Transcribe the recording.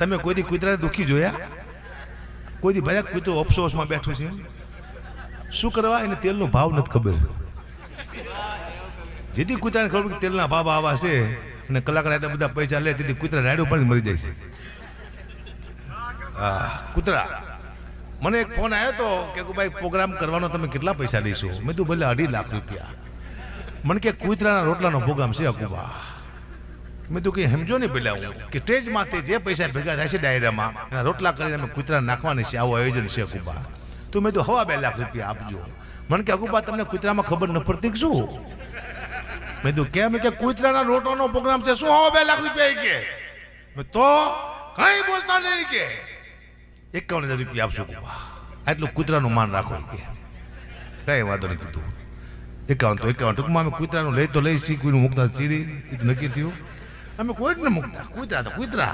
તમે કોઈ દી કૂતરાને દુખી જોયા? કોઈ દી ભાઈ કૂતરો અફસોસમાં બેઠું છે શું કરવા? એને તેલનો ભાવ નથી ખબર. જેથી કૂતરાને ખબર કે તેલના ભાવ આવા છે અને કલાકાર એટલા બધા પૈસા લે તેથી કૂતરા રાડું પણ મરી જાય છે. હા કૂતરા. મને એક ફોન આવ્યો તો કે ભાઈ પ્રોગ્રામ કરવાનો તમે કેટલા પૈસા લઈશો? મેં તું ભલે 2.5 લાખ રૂપિયા. મને કે કૂતરાના રોટલાનો પ્રોગ્રામ છે અકુબા. મેં તું કંઈ સમજો નહીં પેલા હું કે સ્ટેજમાંથી જે પૈસા ભેગા થાય છે ડાયરામાં એના રોટલા કરીને અમે કૂતરા નાખવાની છે આવું આયોજન છે અકુબા. તો મેં તો 2.5 લાખ રૂપિયા આપજો. મને કે અકુબા તમને કૂતરામાં ખબર ન પડતી કે શું? મેં તો કેમ કે કૂતરાના રોટલાનો પ્રોગ્રામ છે શું 2.5 લાખ રૂપિયા કે? મેં તો કઈ બોલતા નહીં કે 51,000 રૂપિયા આપશો અકુબા. આટલું કૂતરાનું માન રાખો કે કઈ વાંધો નહીં કીધું. 51 તો 51 ટૂંકમાં અમે કૂતરાનું લઈ તો લઈ કોઈનું મુકતા ચીરી નક્કી થયું. અમે કોઈ જ ન મૂકતા. કૂતરા તો કૂતરા.